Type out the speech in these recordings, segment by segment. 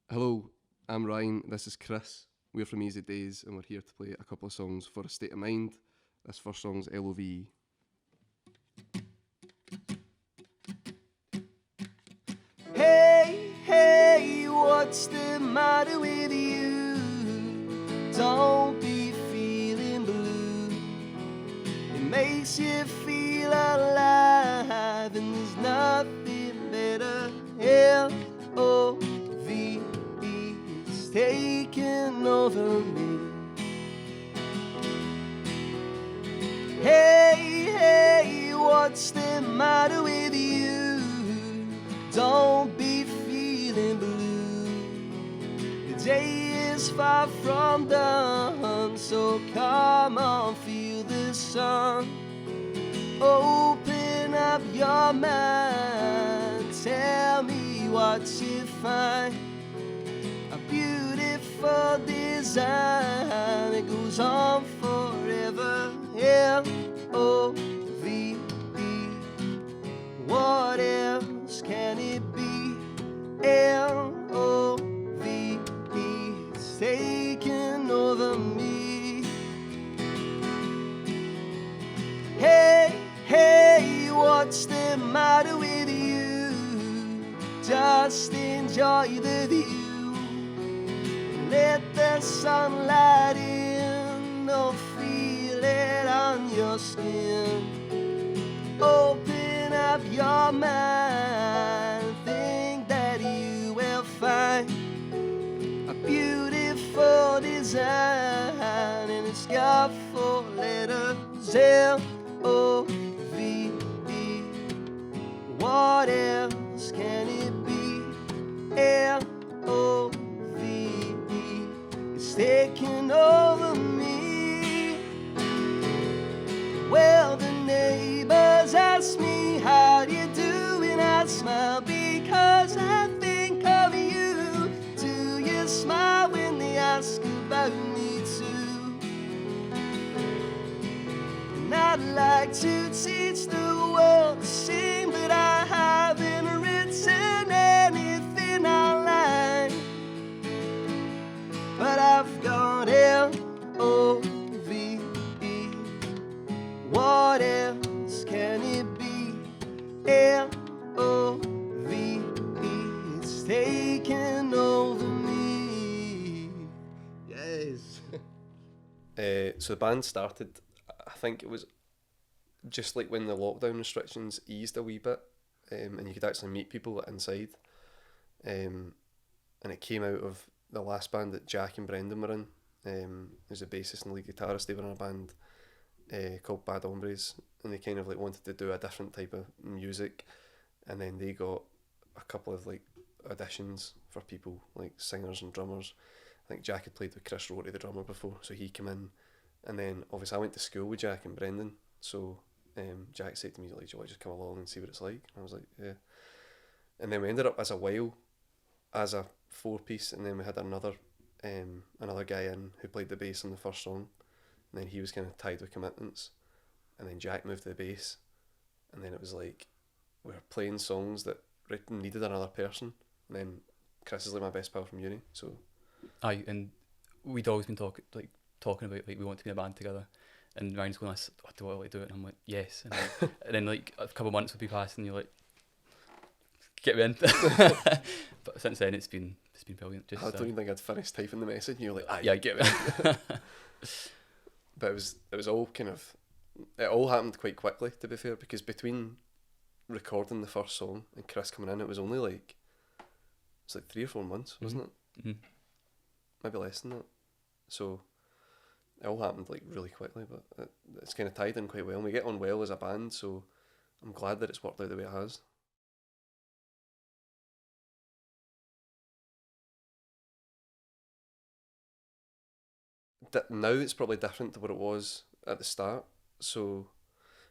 Hello, I'm Ryan, this is Chris. We're from Easy Days and we're here to play a couple of songs for a State of Mind. This first song's LOVE. Hey, hey, what's the matter with you? Don't be feeling blue. It makes you feel alive, and there's nothing better. L-O-V-E is taking over me. Hey, hey, what's the matter with you? Don't be feeling blue. The day is far from done, so come on, feel the sun. Open up your mind, tell me what you find. A beautiful design that goes on forever. L-O-V-E. What else can it be? L-O-V-E. It's taking over me. Hey, hey, what's the matter with you? Just enjoy the view. Let the sunlight in. Don't feel it on your skin. Open up your mind. Think that you will find a beautiful design, and it's got 4 letters. L-O-V-E. What else can it be? L-O-V-E. It's taking over me. Well, the neighbors ask me, how do you do? And I smile because I think of you. Do you smile when they ask about me too? And I'd like to teach the world to sing, but I haven't written anything online. But I've got L-O-V-E. What else can it be? L-O-V-E. It's taking over me. Yes. So the band started, I think it was just like when the lockdown restrictions eased a wee bit, and you could actually meet people inside. And it came out of the last band that Jack and Brendan were in. There's a bassist and lead guitarist. They were in a band called Bad Hombres, and they kind of like wanted to do a different type of music, and then they got a couple of like auditions for people like singers and drummers. I think Jack had played with Chris Rorty, the drummer, before, so he came in, and then obviously I went to school with Jack and Brendan, so Jack said to me, like, do you want to just come along and see what it's like? And I was like, yeah. And then we ended up as a while as a 4-piece, and then we had another guy in who played the bass on the first song, and then he was kind of tied with commitments, and then Jack moved to the bass, and then it was like we were playing songs that needed another person, and then Chris is like my best pal from uni, so Aye, and we'd always been talking about like we want to be in a band together, and Ryan's going, "Oh, do I like do it?" And I'm like, "Yes." And then like a couple of months would be passed, and you're like, "Get me in." But since then, it's been brilliant. Just I don't even think I'd finished typing the message, and you're like, yeah, get me in. but it was all kind of, it all happened quite quickly, to be fair, because between recording the first song and Chris coming in, it was only like, it's like 3 or 4 months, wasn't it? Mm-hmm. Maybe less than that. So it all happened like really quickly, but it's kind of tied in quite well, and we get on well as a band, so I'm glad that it's worked out the way it has. Now it's probably different to what it was at the start. So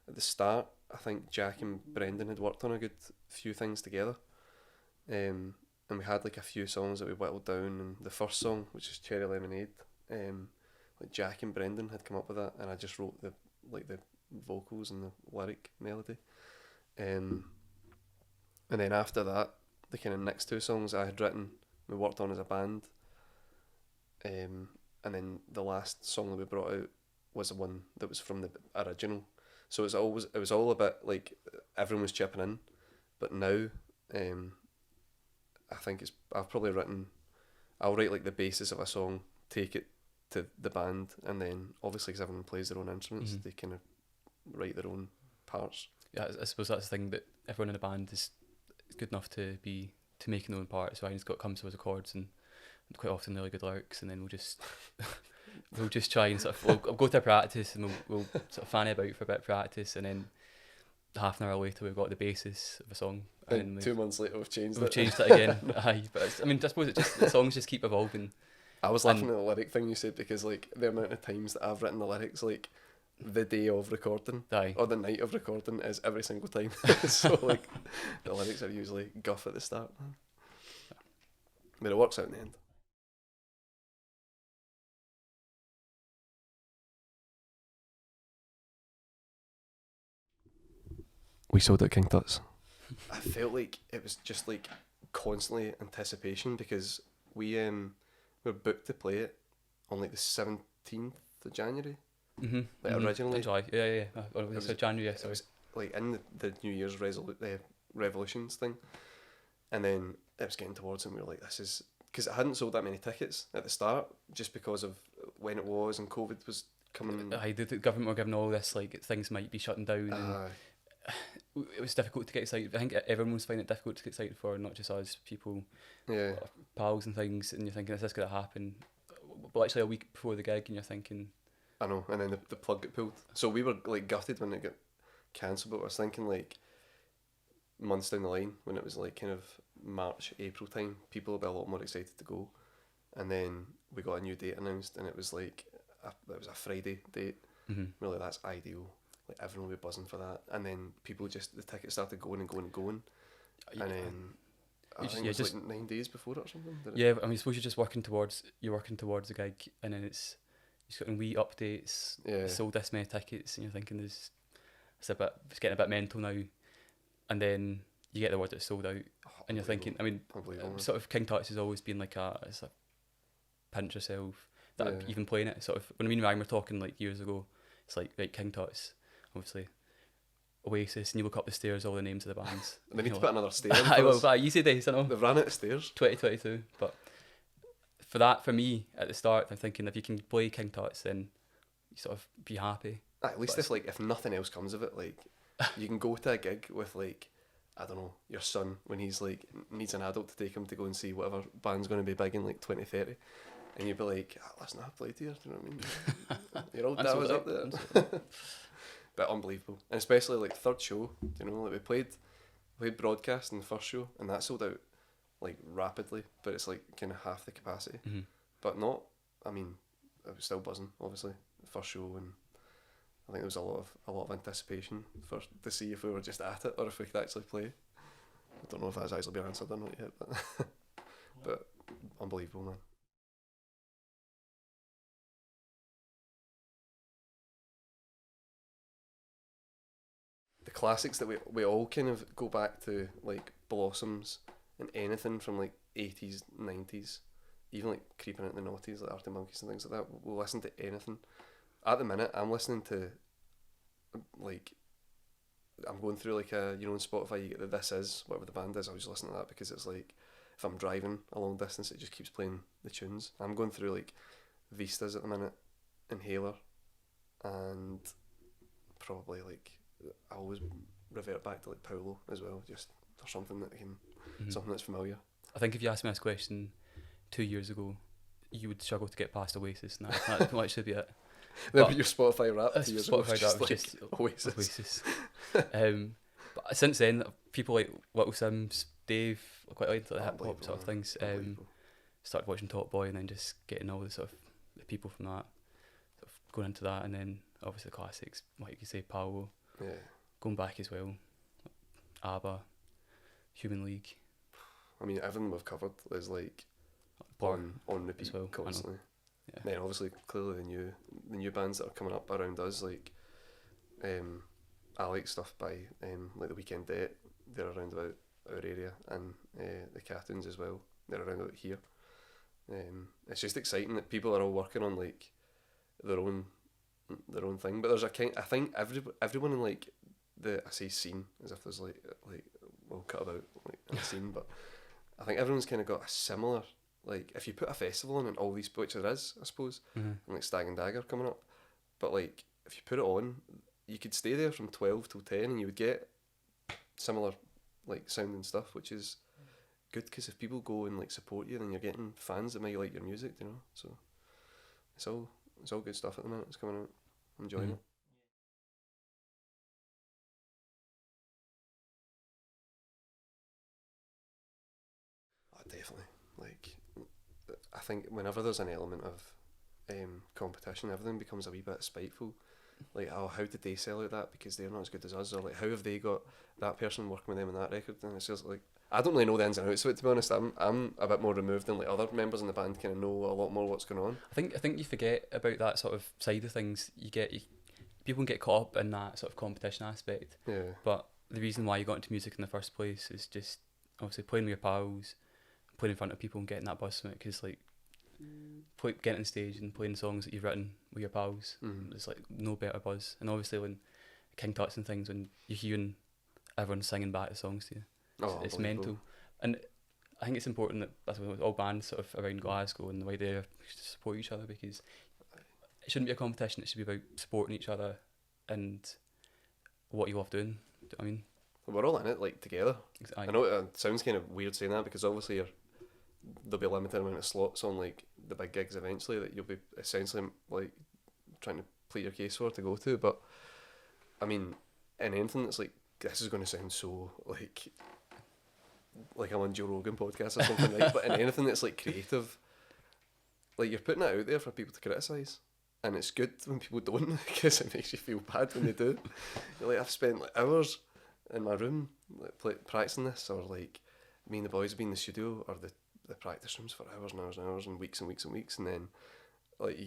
at the start, I think Jack and Brendan had worked on a good few things together, and we had like a few songs that we whittled down. And the first song, which is Cherry Lemonade, like Jack and Brendan had come up with that, and I just wrote the vocals and the lyric melody. And then after that, the kind of next 2 songs I had written we worked on as a band. And then the last song that we brought out was the one that was from the original. So it was all a bit like everyone was chipping in, but now, I think I'll write like the basis of a song, take it to the band, and then obviously because everyone plays their own instruments, they kind of write their own parts. Yeah, I suppose that's the thing, that everyone in the band is good enough to make their own parts. So Ryan's got comes to us chords, and quite often really good lyrics, and then we'll just try and sort of we'll go to practice, and we'll sort of fanny about for a bit of practice, and then half an hour later we've got the basis of a song, and 2 months later we've changed it again. Aye, but I suppose the songs just keep evolving. I was laughing at the lyric thing you said, because like the amount of times that I've written the lyrics like the day of recording, or the night of recording, is every single time. So like the lyrics are usually guff at the start, but it works out in the end. We sold out King Tuts. I felt like it was just like constantly anticipation, because we were booked to play it on like the 17th of January. Originally. July. Yeah. It was January. Yes, it was like in the New Year's revolutions thing, and then it was getting towards, and we were like, this is, because it hadn't sold that many tickets at the start, just because of when it was, and COVID was coming. The government were giving all this like things might be shutting down. It was difficult to get excited. I think everyone was finding it difficult to get excited for, not just us, people, pals and things. And you're thinking, is this going to happen? But actually, a week before the gig, and you're thinking, I know. And then the plug got pulled. So we were like gutted when it got cancelled. But I was thinking like months down the line, when it was like kind of March, April time, people will be a lot more excited to go. And then we got a new date announced, and it was like it was a Friday date. We're like, that's ideal. Like everyone will be buzzing for that, and then the tickets started going and going and going, and then I think it was like 9 days before it or something. I suppose you're just working towards the gig, and then it's getting wee updates. Sold this many tickets, and you're thinking it's getting a bit mental now, and then you get the word that it's sold out, and you're thinking, sort of King Tuts has always been like it's a pinch yourself that even playing it. Sort of when me and Ryan were talking like years ago, it's like King Tuts. Obviously, Oasis, and you look up the stairs, all the names of the bands. They need to put another stair in. Easy days, I know. They've ran out of stairs. 2022, but for me, at the start, I'm thinking if you can play King Tuts, then you sort of be happy. At least if nothing else comes of it, like you can go to a gig with like, I don't know, your son when he's like needs an adult to take him to go and see whatever band's going to be big in like 2030, and you'd be like, listen, I've played here. Do you know what I mean? Your old dad was up there. But unbelievable, and especially like third show, you know, like we played broadcast in the first show, and that sold out like rapidly, but it's like kind of half the capacity. But not, I mean, it was still buzzing, obviously, the first show, and I think there was a lot of anticipation to see if we were just at it or if we could actually play. I don't know if that's actually been answered or not yet, but unbelievable, man. The classics that we all kind of go back to, like Blossoms and anything from like 80s, 90s, even like creeping into the noughties, like Arctic Monkeys and things like that. We'll listen to anything. At the minute, I'm listening to, like, I'm going through like on Spotify you get the This Is, whatever the band is, I was listening to that because it's like, if I'm driving a long distance, it just keeps playing the tunes. I'm going through like Vistas at the minute, Inhaler, and probably like, I always revert back to like Paulo as well, just for something that something that's familiar. I think if you asked me this question 2 years ago, you would struggle to get past Oasis, and that might should be it. But your Spotify rap 2 years ago was just Oasis. But since then, people like Little Sims, Dave, quite like the hip hop sort of things. Started watching Top Boy, and then just getting all the sort of the people from that, sort of going into that, and then obviously the classics, like you say, Paulo. Yeah. Going back as well, ABBA, Human League. I mean, everything we've covered is like Blur on repeat as well, constantly. Yeah. Then obviously, clearly the new bands that are coming up around us, like I like stuff by like the Weekend Debt. They're around about our area, and the Cartoons as well. they're around about here. It's just exciting that people are all working on like their own thing. But there's a kind. I think everyone in like I say scene as if there's like we'll cut about like a scene, but I think everyone's kind of got a similar, like, if you put a festival on and all these, which there is, I suppose, and like Stag and Dagger coming up, but like if you put it on, you could stay there from 12 till 10 and you would get similar like sound and stuff, which is good, because if people go and like support you, then you're getting fans that might like your music, you know. So it's all good stuff at the minute. It's coming out. I'm enjoying it. Oh, definitely. Like, I think whenever there's an element of competition, everything becomes a wee bit spiteful. Like, oh, how did they sell out that because they're not as good as us, or like, how have they got that person working with them on that record? And it's just like, I don't really know the ins and outs of it, to be honest. I'm a bit more removed than like other members in the band kind of know a lot more what's going on. I think you forget about that sort of side of things. People can get caught up in that sort of competition aspect. Yeah. But the reason why you got into music in the first place is just obviously playing with your pals, playing in front of people and getting that buzz from it, because like getting on stage and playing songs that you've written with your pals, there's like no better buzz. And obviously when King Tuts and things, when you're hearing everyone singing back the songs to you, it's mental. And I think it's important that that's what all bands sort of around Glasgow and the way they support each other, because it shouldn't be a competition. It should be about supporting each other and what you love doing. Do you know what I mean? We're all in it like together. Exactly. I know it sounds kind of weird saying that, because obviously there'll be a limited amount of slots on like the big gigs eventually that you'll be essentially like trying to plead your case for to go to. But I mean, in anything that's like, this is going to sound so like I'm on Joe Rogan podcast or something, right? But in anything that's like creative, like you're putting it out there for people to criticise, and it's good when people don't, because it makes you feel bad when they do. You're like, I've spent like hours in my room like practicing this, or like me and the boys have been in the studio or the practice rooms for hours and hours and hours and weeks and weeks and weeks, and then like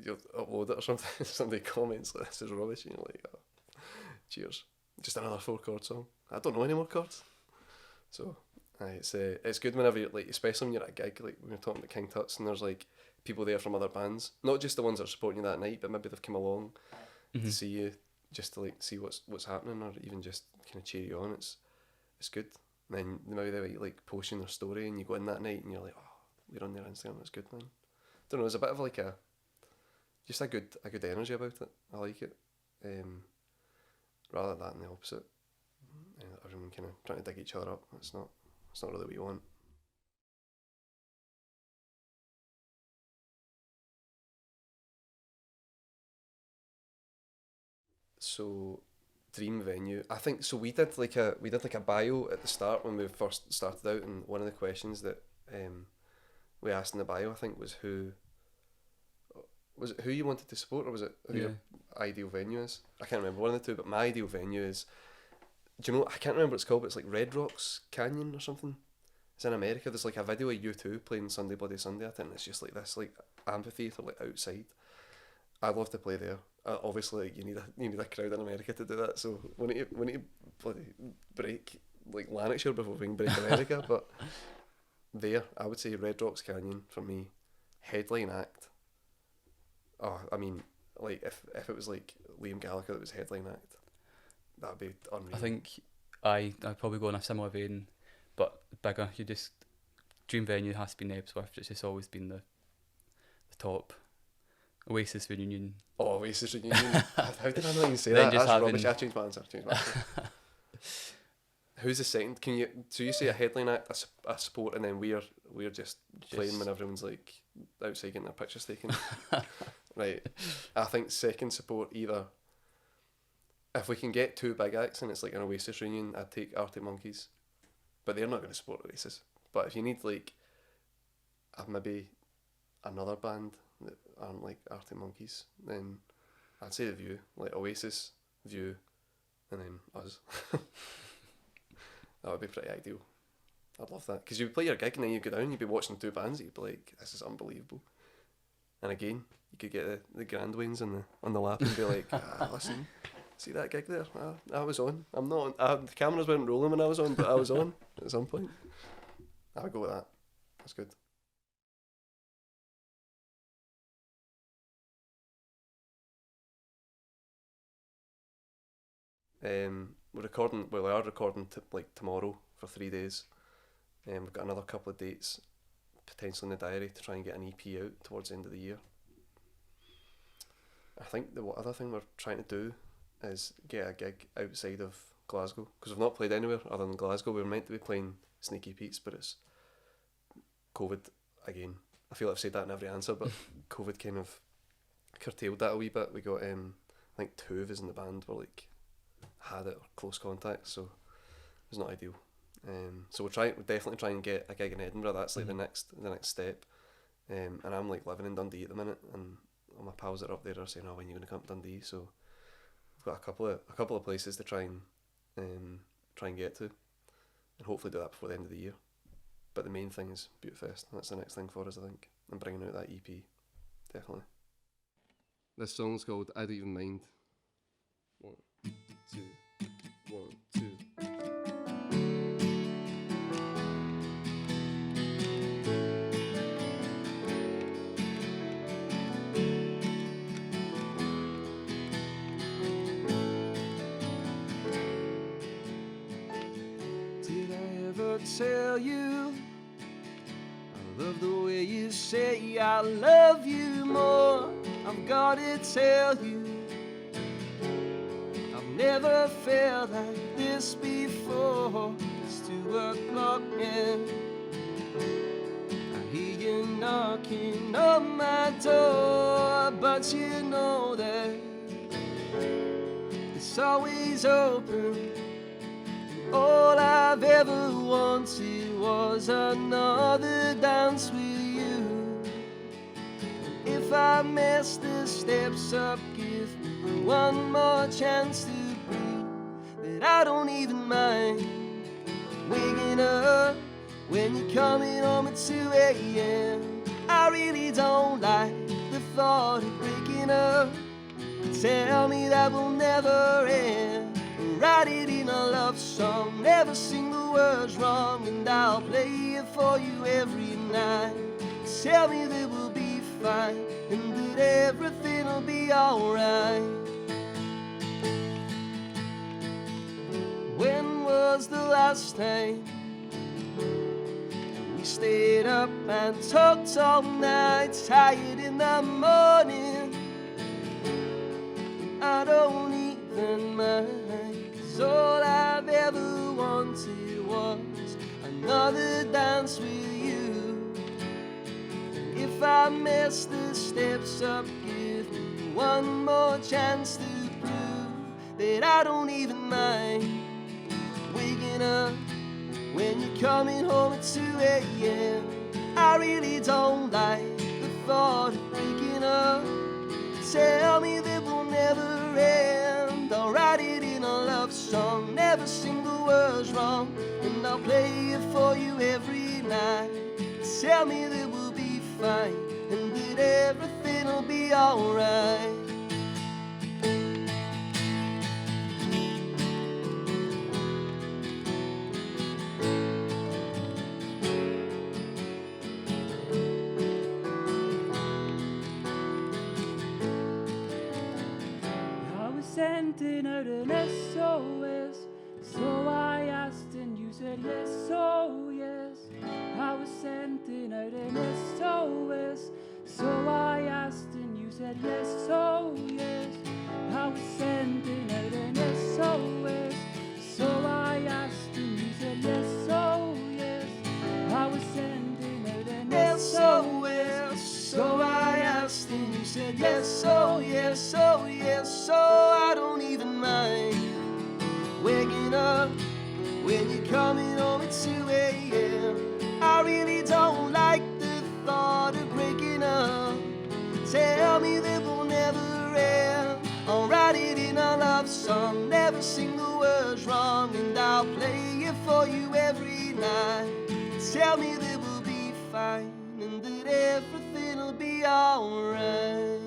you'll upload it or something, somebody comments like, this is rubbish, and you're like, oh, cheers, just another 4-chord song. I don't know any more chords. So it's good whenever you're, like, especially when you're at a gig, like when you're talking about King Tuts and there's like people there from other bands, not just the ones that are supporting you that night, but maybe they've come along to see you, just to like see what's happening, or even just kind of cheer you on. It's good. And then maybe they like posting their story and you go in that night and you're like, oh, you're on their Instagram, that's good, man. Don't know, there's a bit of like a good energy about it. I like it. Rather than the opposite. Everyone kind of trying to dig each other up. It's not really what you want. So, dream venue. I think so. We did like a bio at the start when we first started out, and one of the questions that we asked in the bio, I think, was who you wanted to support, or was it who your ideal venue is? I can't remember, one of the two. But my ideal venue is, do you know? I can't remember what it's called, but it's like Red Rocks Canyon or something. It's in America. There's like a video of U2 playing Sunday Bloody Sunday. I think it's just like this like amphitheatre like outside. I'd love to play there. Obviously, like, you need a crowd in America to do that. So we need to bloody break like Lanarkshire before we can break America. But there, I would say Red Rocks Canyon for me. Headline act. Oh, I mean, like if it was like Liam Gallagher that was headline act, that'd be unreal. I think I'd probably go in a similar vein, but bigger. Dream venue has to be Nebsworth. It's just always been the top. Oasis Reunion. Oh, Oasis Reunion. How did I not even say that? That's rubbish. I changed my answer. Who's the second? So you say a headline act, a sport, and then we're just playing when everyone's like outside getting their pictures taken. Right. I think second support, either if we can get 2 big acts and it's like an Oasis Reunion, I'd take Arctic Monkeys, but they're not going to support Oasis. But if you need like maybe another band that aren't like Arctic Monkeys, then I'd say The View, like Oasis, View, and then us. That would be pretty ideal. I'd love that, because you would play your gig and then you go down, you'd be watching 2 bands, and you'd be like, this is unbelievable. And again, you could get the Grandwains on the lap and be like, listen, see that gig there? I was on. I'm not on. The cameras weren't rolling when I was on, but I was on at some point. I would go with that. That's good. We're recording. Well, we are recording like tomorrow for 3 days. We've got another couple of dates potentially in the diary to try and get an EP out towards the end of the year. I think the other thing we're trying to do is get a gig outside of Glasgow, because we've not played anywhere other than Glasgow. We were meant to be playing Sneaky Pete's, but it's COVID again. I feel like I've said that in every answer, but COVID kind of curtailed that a wee bit. We got I think 2 of us in the band were like had it or close contact, so it was not ideal. So we'll definitely try and get a gig in Edinburgh. That's like the next step. And I'm like living in Dundee at the minute, and all my pals that are up there are saying, "Oh, when are you going to come to Dundee?" So we've got a couple of places to try and get to, and hopefully do that before the end of the year. But the main thing is Beautifest. That's the next thing for us, I think, and bringing out that EP, definitely. This song's called "I Don't Even Mind." 1, 2, 1, 2. Did I ever tell you I love the way you say I love you more? I've got to tell you, I've never felt like this before. It's 2 o'clock and I hear you knocking on my door, but you know that it's always open. All I've ever wanted was another dance with you. If I mess the steps up, give me one more chance to breathe. That I don't even mind waking up when you're coming home at 2 a.m. I really don't like the thought of breaking up. Tell me that will never end. Write it in a love song, never sing the words wrong, and I'll play it for you every night. Tell me that we'll be fine and that everything will be alright. When was the last time we stayed up and talked all night, tired in the morning? I don't even mind, 'cause all I've ever wanted was another dance with you. If I mess the steps up, give me one more chance to prove that I don't even mind waking up when you're coming home at 2 a.m. I really don't like the thought of breaking up. Tell me that we'll never end. I'll write it in a love song, never sing the words wrong, and I'll play it for you every night. Tell me that we'll be fine and that everything will be alright. Sending out an SOS, so I asked and you said yes, oh yes. I was sending out an SOS, so I asked and you said yes, oh yes. I was sending out an SOS, so I asked and you said yes, oh yes. I was sending out an SOS, so I asked and you said yes, oh yes, oh yes. So I don't even mind waking up when you're coming home at 2 a.m. I really don't like the thought of breaking up. Tell me that we'll never end. I'll write it in a love song, never sing the words wrong, and I'll play it for you every night. Tell me that we'll be fine and that everything will be alright.